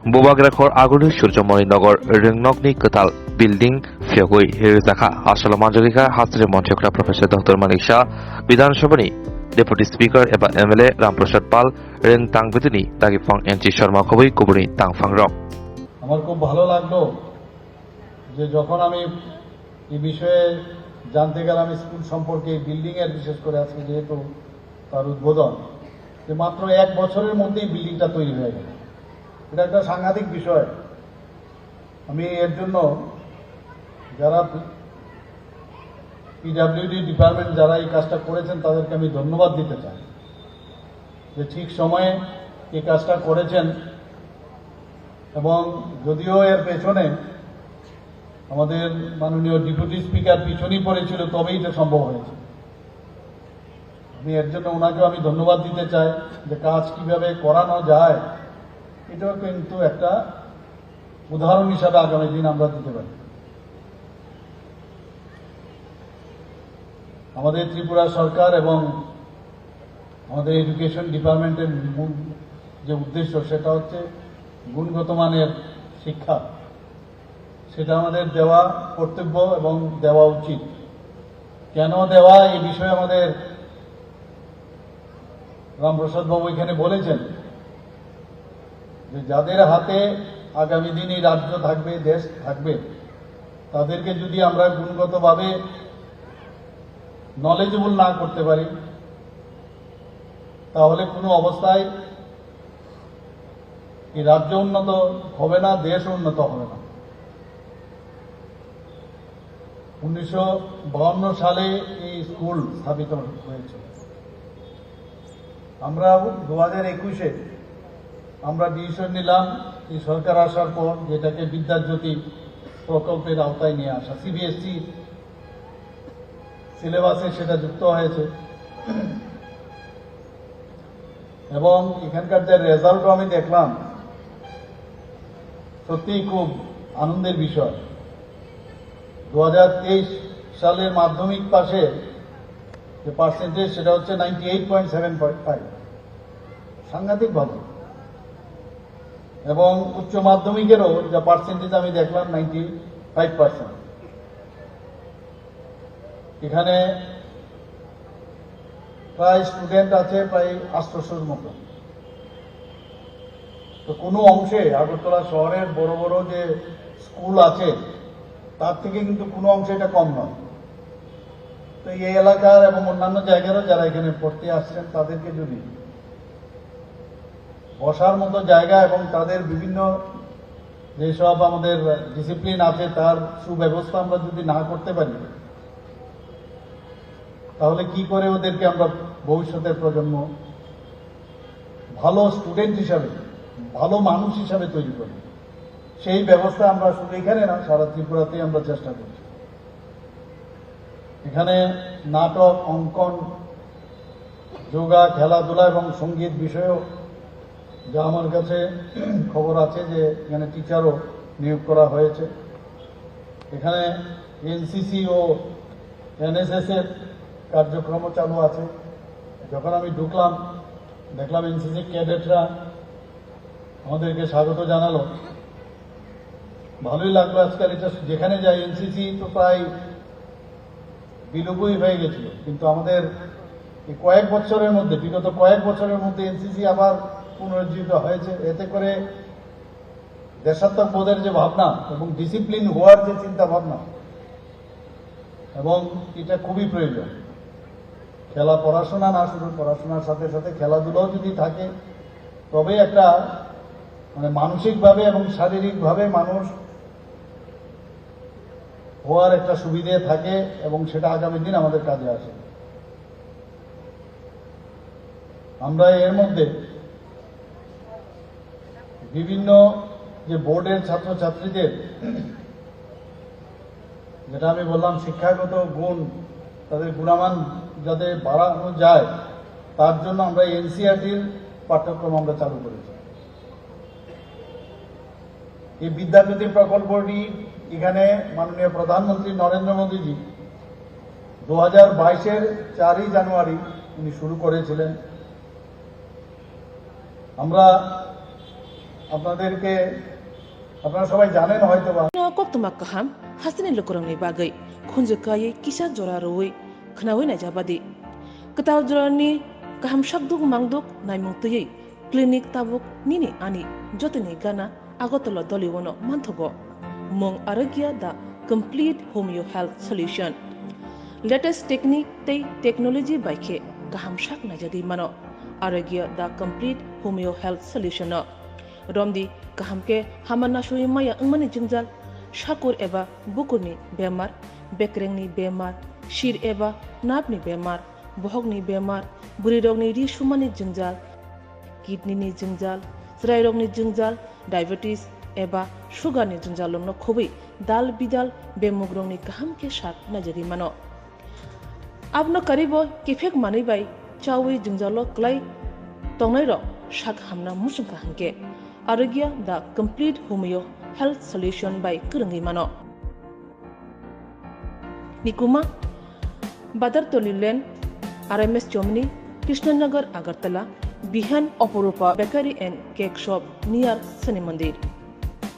Bubagrakhor Aguni Surjomoi Nogor Ringnokni Katal Building Fiagoi Hirizakha Asala Manjalika Hasre Monchokra Professor Dr. Malik Shah Bidhan Sabhani Deputy Speaker Eba MLA Ramprasad Pal Ring Tang Bitini Dagifang NC Sharma Khoboi Kubuni Tang Fangrok আমার খুব ভালো লাগলো যে যখন আমি এই বিষয়ে জানতে গেলাম স্কুল সম্পর্কে বিল্ডিং এর বিশেষ করে আজকে যেহেতু তার উদ্বোধন যে মাত্র 1 বছরের মধ্যেই বিল্ডিংটা তৈরি হয়ে গেল। এটা একটা সাংঘাতিক বিষয়। আমি এর জন্য যারা পিডব্লিউডি ডিপার্টমেন্ট যারা এই কাজটা করেছেন তাদেরকে আমি ধন্যবাদ দিতে চাই যে ঠিক সময়ে এই কাজটা করেছেন এবং যদিও এর পেছনে আমাদের মাননীয় ডেপুটি স্পিকার পিছনই পড়েছিল তবেই এটা সম্ভব হয়েছে। আমি এর জন্য ওনাকেও আমি ধন্যবাদ দিতে চাই যে কাজ কিভাবে করানো যায় এটাও কিন্তু একটা উদাহরণ হিসাবে আগামী দিন আমরা দিতে পারি। আমাদের ত্রিপুরা সরকার এবং আমাদের এডুকেশন ডিপার্টমেন্টের মূল যে উদ্দেশ্য সেটা হচ্ছে গুণগত মানের শিক্ষা, সেটা আমাদের দেওয়া কর্তব্য এবং দেওয়া উচিত। কেন দেওয়া এই বিষয়ে আমাদের রামপ্রসাদ বাবু এখানে বলেছেন যে যাদের হাতে আগামী দিন এই রাজ্য থাকবে, দেশ থাকবে, তাদেরকে যদি আমরা গুণগতভাবে নলেজেবল না করতে পারি তাহলে কোনো অবস্থায় এই রাজ্য উন্নত হবে না, দেশ উন্নত হবে না। 1952 সালে এই স্কুল স্থাপিত হয়েছে। আমরা 2021-এ আমরা ডিসিশন নিলাম এই সরকার আসার পর যেটাকে বিদ্যাজ্যোতি প্রকল্পের আওতায় নিয়ে আসা, সিবিএসসি সিলেবাসে সেটা যুক্ত হয়েছে এবং এখানকার যে রেজাল্টও আমি দেখলাম সত্যিই খুব আনন্দের বিষয়। 2023 সালের মাধ্যমিক পাশে যে পার্সেন্টেজ সেটা হচ্ছে 98.75, সাংঘাতিক ভালো। এবং উচ্চ মাধ্যমিকেরও যে পার্সেন্টেজ আমি দেখলাম 95%। এখানে প্রায় স্টুডেন্ট আছে প্রায় 800-র মতো। তো কোনো অংশে আগরতলা শহরের বড় বড় যে স্কুল আছে তার থেকে কিন্তু কোনো অংশে এটা কম নয়। তো এই এলাকার এবং অন্যান্য জায়গারও যারা এখানে পড়তে আসছেন তাদেরকে যদি বসার মতো জায়গা এবং তাদের বিভিন্ন যেসব আমাদের ডিসিপ্লিন আছে তার সুব্যবস্থা আমরা যদি না করতে পারি তাহলে কি করে ওদেরকে আমরা ভবিষ্যতের প্রজন্ম ভালো স্টুডেন্ট হিসাবে, ভালো মানুষ হিসাবে তৈরি করি, সেই ব্যবস্থা আমরা শুধু এখানে না সারা ত্রিপুরাতেই আমরা চেষ্টা করছি। এখানে নাটক, অঙ্কন, যোগা, খেলাধুলা এবং সঙ্গীত বিষয়েও যা আমার কাছে খবর আছে যে এখানে টিচারও নিয়োগ করা হয়েছে। এখানে এনসিসি ও এনএসএস এর কার্যক্রমও চালু আছে। যখন আমি ঢুকলাম দেখলাম এনসিসি ক্যাডেটরা আমাদেরকে স্বাগত জানালো, ভালোই লাগলো। আজকাল এটা যেখানে যাই এনসিসি তো প্রায় বিলুপ্তই হয়ে গেছিল, কিন্তু আমাদের এই কয়েক বছরের মধ্যে, বিগত কয়েক বছরের মধ্যে এনসিসি আবার পুনরুজ্জীবিত হয়েছে। এতে করে দেশাত্মবোধের যে ভাবনা এবং ডিসিপ্লিন হওয়ার যে চিন্তা ভাবনা, এবং এটা খুবই প্রয়োজন। খেলা পড়াশোনা না, শুধু পড়াশোনার সাথে সাথে খেলাধুলাও যদি থাকে তবে একটা মানসিকভাবে এবং শারীরিকভাবে মানুষ হওয়ার একটা সুবিধে থাকে এবং সেটা আগামী দিন আমাদের কাজে আসে। আমরা এর মধ্যে বিভিন্ন যে বোর্ডের ছাত্রছাত্রীদের যেটা আমি বললাম শিক্ষাগত গুণ, তাদের গুণমান যাতে বাড়ানো যায় তার জন্য আমরা এনসিইআরটির পাঠ্যক্রম আমরা চালু করেছি। এই বিদ্যাজ্যোতি প্রকল্পটি এখানে মাননীয় প্রধানমন্ত্রী নরেন্দ্র মোদীজি 2022-এর 4 জানুয়ারি উনি শুরু করেছিলেন। আমরা আপনারা সবাই জানেন হয়তো বা Koptuma kaham hasini lukurang ni bagai khunjukai kisa jora roi khnawi na jabadi ketaw jorani kaham shakduk mangduk naimung tuyei clinic tabuk nini ani jotini gana agotolo doliwono manthogo mong aragya the complete homeo health solution latest technique tei technology baikhe kaham shak na jadi mano aragya the complete homeo health solution no romdi kahamke hamana shui maya angmani jingjal shakur eba bukurni bemar bekrengni bemar shir eba napni bemar bohogni bemar buri rogni ri shumani jingjal kidney ni jingjal srai rogni jingjal diabetes eba sugar ni jingjal lomno khobai dal bidal bemugrongni kahamke shak najari mano abno karibo kifek mani bai chawi jingjalo klai tongnai ro shak hamna musungka hangke Aragya the complete homeo health solution by Kurangi Mano. Nikuma Badar Tolilen RMS Chomni Krishnanagar Agartala Bihan Oporupa Bakery and Cake Shop near Sani Mandir.